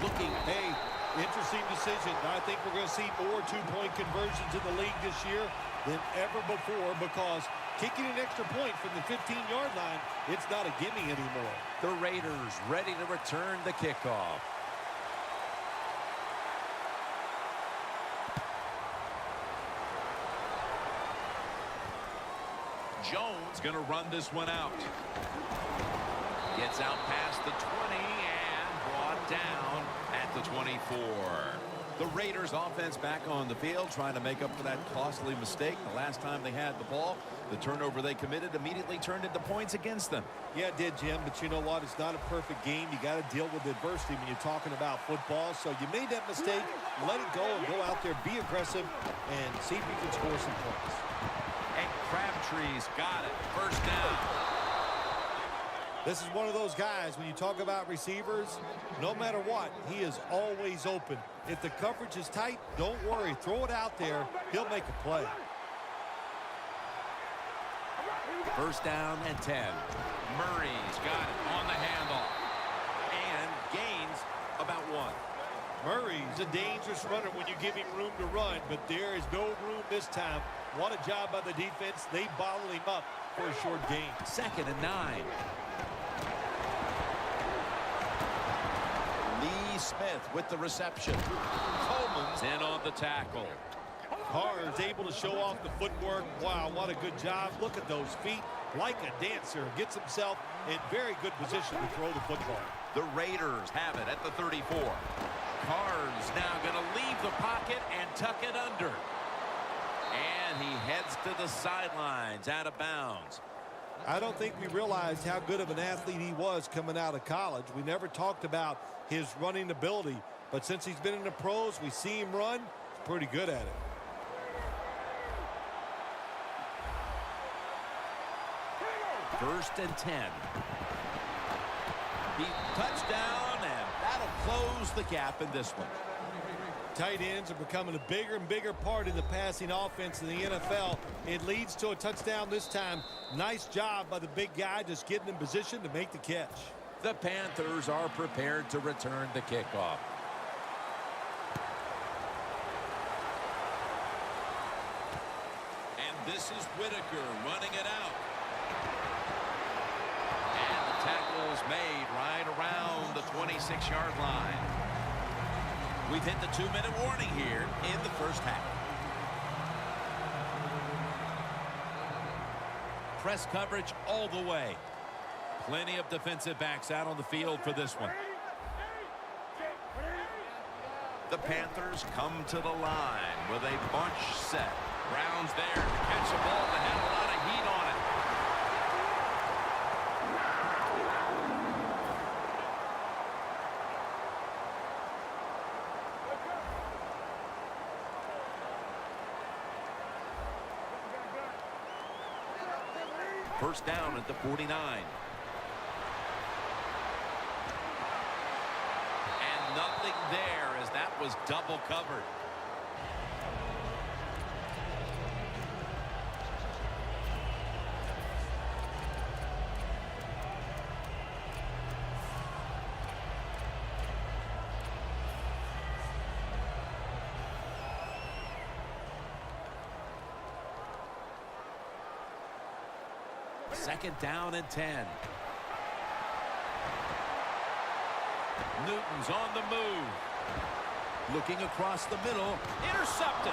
Looking. Hey, interesting decision. I think we're going to see more two-point conversions in the league this year than ever before because kicking an extra point from the 15-yard line, it's not a gimme anymore. The Raiders ready to return the kickoff. Jones going to run this one out. Gets out past the 20 and brought down at the 24. The Raiders offense back on the field trying to make up for that costly mistake. The last time they had the ball, the turnover they committed immediately turned into points against them. Yeah, it did, Jim, but you know what? It's not a perfect game. You got to deal with adversity when you're talking about football. So you made that mistake, let it go, and go out there, be aggressive, and see if you can score some points. And Crabtree's got it. First down. This is one of those guys, when you talk about receivers, no matter what, he is always open. If the coverage is tight, don't worry. Throw it out there. He'll make a play. First down and 10. Murray's got it on the handoff. And gains about 1. Murray's a dangerous runner when you give him room to run, but there is no room this time. What a job by the defense. They bottle him up for a short gain. 2nd and 9. Lee Smith with the reception. Coleman's in on the tackle. Carr is able to show off the footwork. Wow, what a good job. Look at those feet. Like a dancer. Gets himself in very good position to throw the football. The Raiders have it at the 34. Carr's now going to leave the pocket and tuck it under. And he heads to the sidelines out of bounds. I don't think we realized how good of an athlete he was coming out of college. We never talked about his running ability, but since he's been in the pros, we see him run. He's pretty good at it. First and 10. Touchdown, and that'll close the gap in this one. Tight ends are becoming a bigger and bigger part in the passing offense in the NFL. It leads to a touchdown this time. Nice job by the big guy just getting in position to make the catch. The Panthers are prepared to return the kickoff. And this is Whitaker running it out. And the tackle is made right around the 26-yard line. We've hit the 2-minute warning here in the first half. Press coverage all the way. Plenty of defensive backs out on the field for this one. The Panthers come to the line with a bunch set. Brown's there to catch the ball that had a lot of heat on it. First down at the 49. And nothing there as that was double covered. Second down and 10. Newton's on the move. Looking across the middle. Intercepted.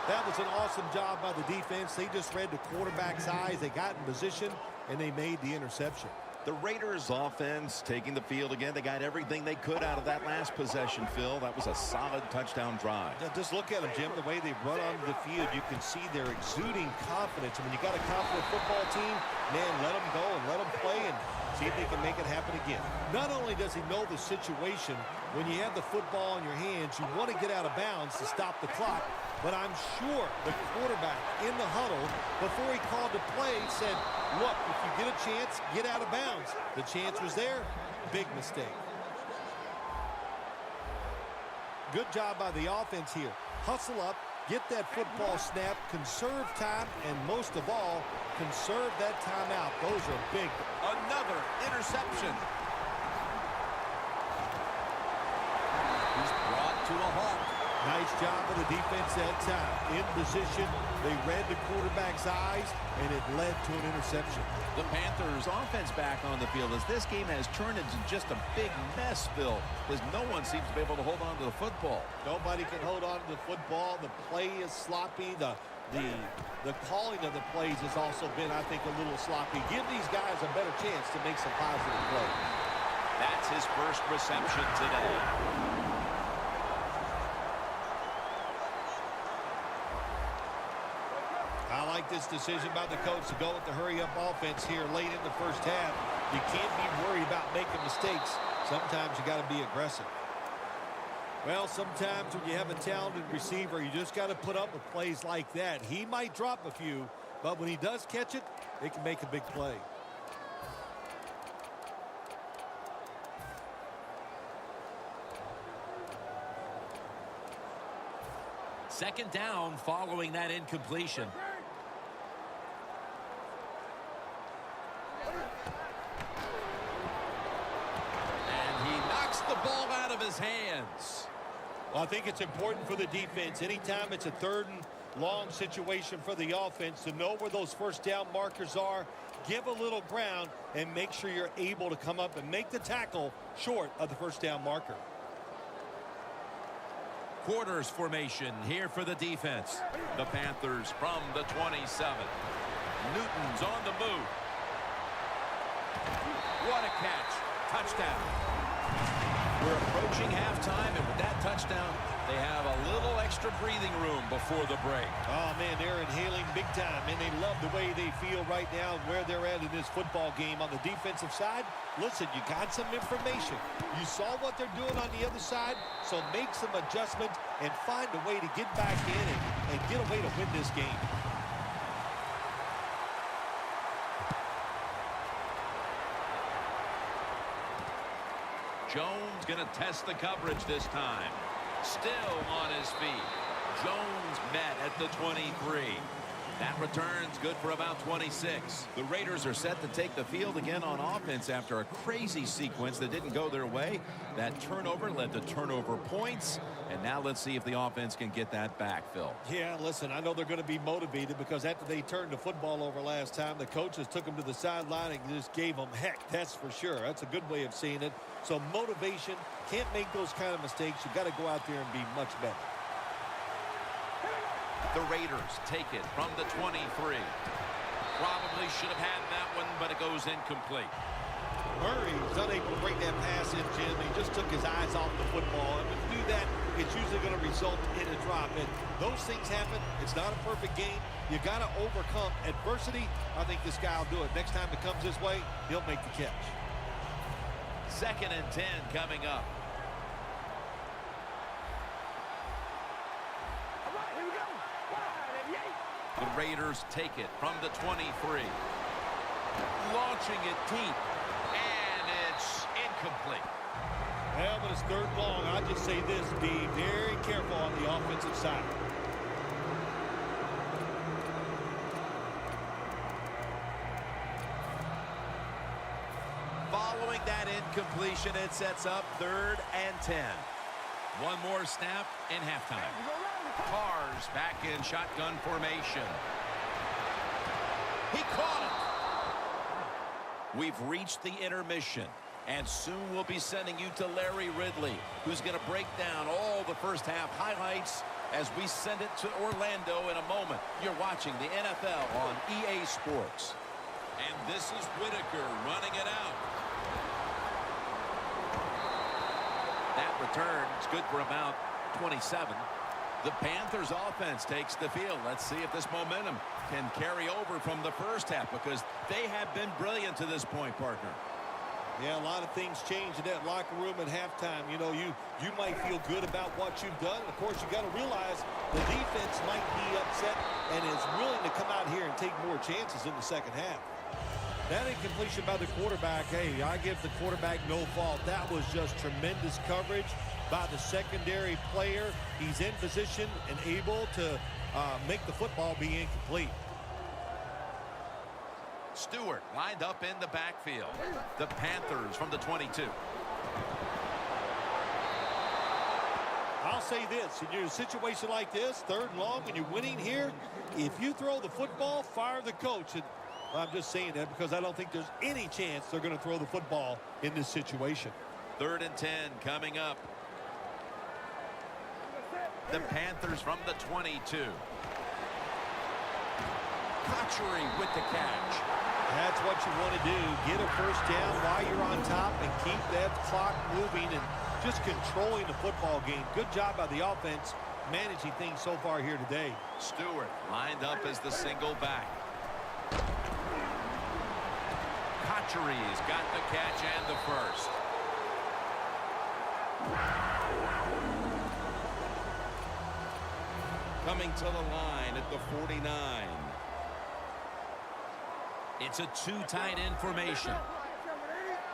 That was an awesome job by the defense. They just read the quarterback's eyes. They got in position, and they made the interception. The Raiders offense taking the field again. They got everything they could out of that last possession, Phil. That was a solid touchdown drive. Yeah, just look at them, Jim. The way they run onto the field, you can see they're exuding confidence. And when you got a confident football team, man, let them go and let them play and see if they can make it happen again. Not only does he know the situation, when you have the football in your hands, you want to get out of bounds to stop the clock. But I'm sure the quarterback in the huddle, before he called the play, said, look, if you get a chance, get out of bounds. The chance was there. Big mistake. Good job by the offense here. Hustle up, get that football snap, conserve time, and most of all, conserve that timeout. Those are big. Another interception. to a halt. Nice job of the defense that time. In position, they read the quarterback's eyes, and it led to an interception. The Panthers offense back on the field as this game has turned into just a big mess, Phil, as no one seems to be able to hold on to the football. Nobody can hold on to the football. The play is sloppy. The calling of the plays has also been, I think, a little sloppy. Give these guys a better chance to make some positive plays. That's his first reception today. I like this decision by the coach to go with the hurry-up offense here late in the first half. You can't be worried about making mistakes. Sometimes you got to be aggressive. Well, sometimes when you have a talented receiver, you just got to put up with plays like that. He might drop a few, but when he does catch it, it can make a big play. Second down following that incompletion. And he knocks the ball out of his hands. Well, I think it's important for the defense. Anytime it's a third and long situation for the offense to know where those first down markers are, give a little ground, and make sure you're able to come up and make the tackle short of the first down marker. Quarters formation here for the defense. The Panthers from the 27. Newton's on the move. What a catch. Touchdown. We're approaching halftime, and with that touchdown, they have a little extra breathing room before the break. Oh, man, they're inhaling big time, and they love the way they feel right now and where they're at in this football game. On the defensive side, listen, you got some information. You saw what they're doing on the other side, so make some adjustments and find a way to get back in and get a way to win this game. Jones going to test the coverage this time. Still on his feet. Jones met at the 23. That return's good for about 26. The Raiders are set to take the field again on offense after a crazy sequence that didn't go their way. That turnover led to turnover points. And now let's see if the offense can get that back, Phil. Yeah, listen, I know they're going to be motivated because after they turned the football over last time, the coaches took them to the sideline and just gave them heck. That's for sure. That's a good way of seeing it. So motivation, can't make those kind of mistakes. You've got to go out there and be much better. The Raiders take it from the 23. Probably should have had that one, but it goes incomplete. Murray's unable to bring that pass in, Jim. He just took his eyes off the football. And when you do that, it's usually going to result in a drop. And those things happen. It's not a perfect game. You got to overcome adversity. I think this guy will do it. Next time it comes this way, he'll make the catch. 2nd and 10 coming up. The Raiders take it from the 23. Launching it deep. And it's incomplete. Well, but it's 3rd long. I'll just say this. Be very careful on the offensive side. Following that incompletion, it sets up 3rd and 10. One more snap in halftime. Carr's back in shotgun formation. He caught it. We've reached the intermission, and soon we'll be sending you to Larry Ridley, who's going to break down all the first half highlights as we send it to Orlando in a moment. You're watching the NFL on EA Sports. And this is Whitaker running it out. That return is good for about 27. The Panthers offense takes the field. Let's see if this momentum can carry over from the first half, because they have been brilliant to this point, partner. Yeah, a lot of things change in that locker room at halftime. You know, you might feel good about what you've done. Of course, you got to realize the defense might be upset and is willing to come out here and take more chances in the second half. That incompletion by the quarterback, hey, I give the quarterback no fault. That was just tremendous coverage by the secondary player. He's in position and able to make the football be incomplete. Stewart lined up in the backfield. The Panthers from the 22. I'll say this. In a situation like this, 3rd and long, and you're winning here, if you throw the football, fire the coach. And I'm just saying that because I don't think there's any chance they're going to throw the football in this situation. 3rd and 10 coming up. The Panthers from the 22. Kotchery with the catch. That's what you want to do. Get a first down while you're on top and keep that clock moving and just controlling the football game. Good job by the offense managing things so far here today. Stewart lined up as the single back. Kotchery's got the catch and the first. Coming to the line at the 49. It's a two-tight end formation.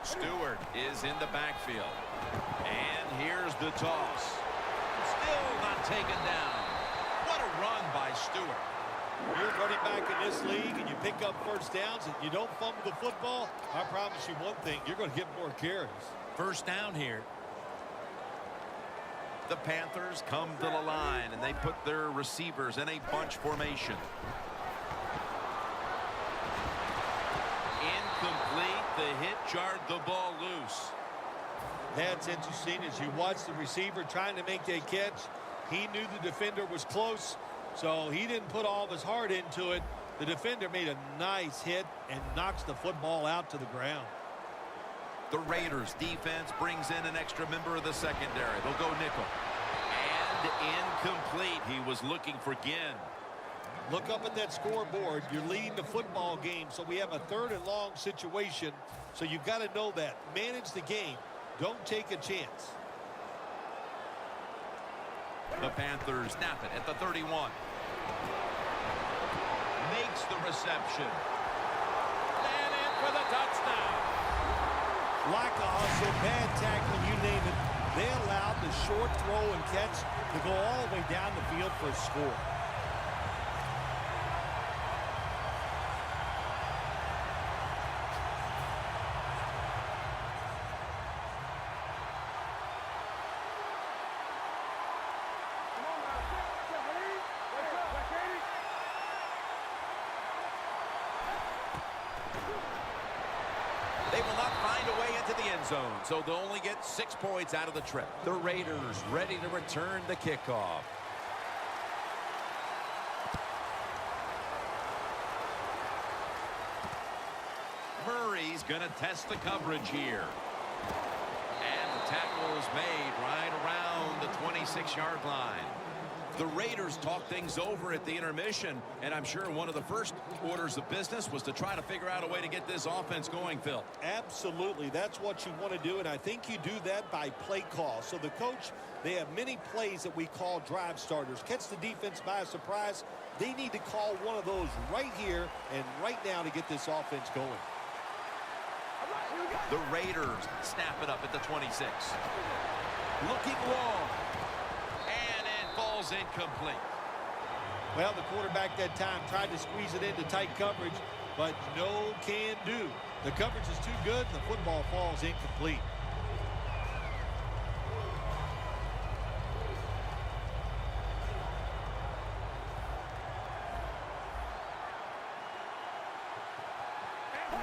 Stewart is in the backfield. And here's the toss. Still not taken down. What a run by Stewart. You're running back in this league and you pick up first downs and you don't fumble the football, I promise you one thing, you're going to get more carries. First down here. The Panthers come to the line and they put their receivers in a bunch formation. Incomplete. The hit jarred the ball loose. That's interesting. As you watch the receiver trying to make that catch, he knew the defender was close, so he didn't put all of his heart into it. The defender made a nice hit and knocks the football out to the ground. The Raiders defense brings in an extra member of the secondary. They'll go nickel. And incomplete. He was looking for Ginn. Look up at that scoreboard. You're leading the football game, so we have a 3rd and long situation. So you've got to know that. Manage the game. Don't take a chance. The Panthers snap it at the 31. Makes the reception. And in for the touchdown. Like a hustle, bad tackling, you name it. They allowed the short throw and catch to go all the way down the field for a score. They will not find a way into the end zone, so they'll only get 6 points out of the trip. The Raiders ready to return the kickoff. Murray's going to test the coverage here. And the tackle is made right around the 26-yard line. The Raiders talked things over at the intermission, and I'm sure one of the first orders of business was to try to figure out a way to get this offense going, Phil. Absolutely. That's what you want to do, and I think you do that by play call. So the coach, they have many plays that we call drive starters. Catch the defense by surprise. They need to call one of those right here and right now to get this offense going. The Raiders snap it up at the 26. Looking long. And it falls incomplete. Well, the quarterback that time tried to squeeze it into tight coverage, but no can do. The coverage is too good, and the football falls incomplete.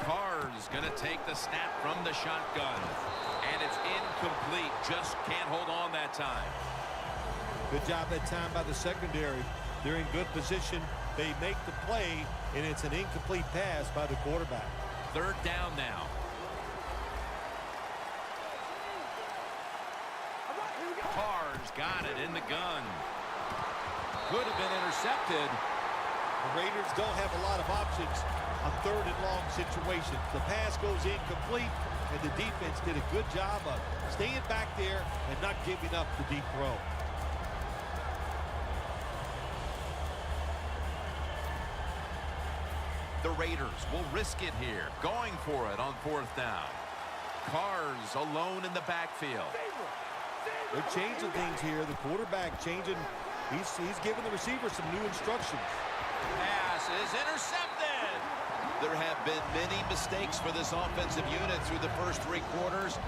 Carr's going to take the snap from the shotgun. And it's incomplete. Just can't hold on that time. Good job that time by the secondary. They're in good position. They make the play, and it's an incomplete pass by the quarterback. 3rd down now. Carr's got it in the gun. Could have been intercepted. The Raiders don't have a lot of options on 3rd and long situations. The pass goes incomplete, and the defense did a good job of staying back there and not giving up the deep throw. The Raiders will risk it here, going for it on 4th down. Carr's alone in the backfield. They're changing things here. The quarterback changing. He's giving the receiver some new instructions. Pass is intercepted. There have been many mistakes for this offensive unit through the first 3 quarters.